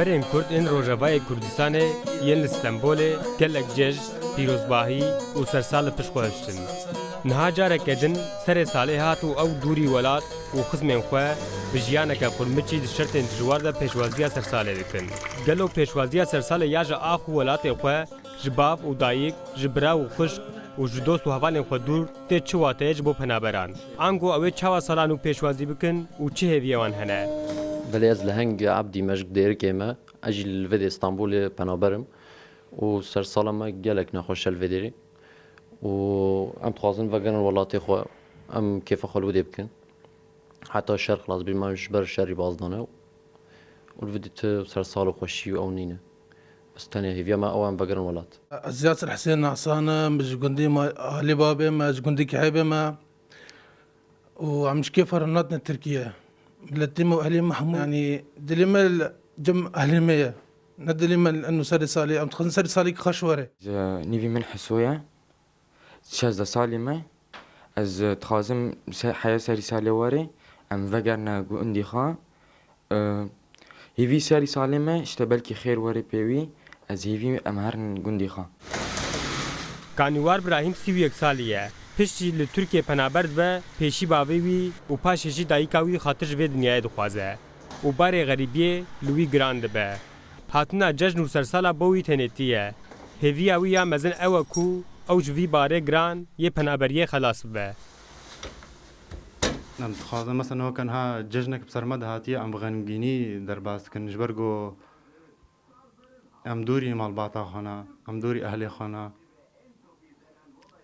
Penaberên Kurd ên Rojavayê Kurdistanê yên li Stenbolê gelek cejn, pîrozbahî û sersal li pişt xwe hiştin. Niha careke din serê salê hat û ew dûrî welat û xizmên xwe bi jiyaneke qurmiçî di şertên dijwar de pêşwaziya sersalê dikin. Gelo pêşwaziya sersalê ya ji ax û welatê xwe ji bav û dayîk, ji birav û xwişk û ji dost û hevalên xwe dûr tê çi wateyê ji bo penaberan. Ango ew ê çawa salan û pêşwazî bikin û çi hêviyê wan hene? بله از لهنگ عبدی مجد دیرکه ما اجل الفيدي اسطنبول پنابرم و سر سالما جالك نخوش الفيدي و ام تخازن وگن ولاتي خو ام كيف خلو دي بكن حتى الشرق خلاص بما جبر الشري بازدانه والفيديو سر سالو خوشي او نينه بس تاني هي ما اوان وگن ولات زياد الحسين عصانه مش جندي ما اهلي بابي ما جندي كحيبه ما وعم كيف رناتنا تركيا بلاتيما واهلي محمود يعني دليما جم اهلي مية ندليما انه سري صالي ام تخن سري صالي خشوره نيفي من حسويا شاز صالي ما از تخازم حياة سري صالي واري ام وگرنا عندي خا هيفي سري صالي ما اشتبالكي خير واري بيوي از هيفي ام هرن عندي خا Kanîwar Brahîm 31 salî ye. Piştî li Tirkiye penaber dibe, pêşî bavê wî û paşê jî dayîka wî xatir ji vê dinyayê dixwaze. û barê xerîbiyê li wî giran dibe. Hatina cejn û sersala bo wî tenêtî ye. Hêviya wî ya mezin ew e ku ew ji vî barê giran yê penaberiyê xelas bibe. ام دخوازم مثلا وكان ها ججنك بسرمد هاتيه ام بغنگيني درباس كن جبرگو ام دوري مال باطا خانا ام دوري اهلي خانا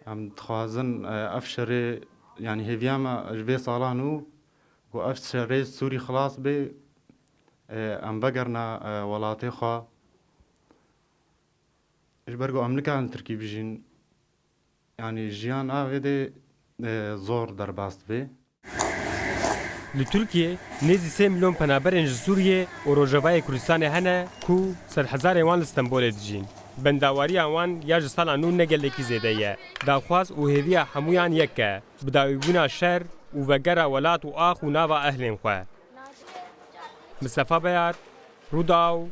ام دخوازن افشري يعني هيفياما جبي صالانو و افشري سوري خلاص بي ام بقرنا ولاتي خا جبرگو امريكا عن تركي بيجين يعني جيان اويدي زور درباست بي Li Tirkiye nêzî 3 milyon penaberên ji Sûriyê û Rojavayê Kurdistanê hene ku sed hezarên wan li Stenbolê dijîn. Bendawariya wan ya ji sala nû ne gelekî zêde ye. Daxwaz û hêviya hemûyan yek e, bi dawîbûna şer û vegera welat û ax û nava ehlên xwe. Mistefa Beyar, Rûdaw,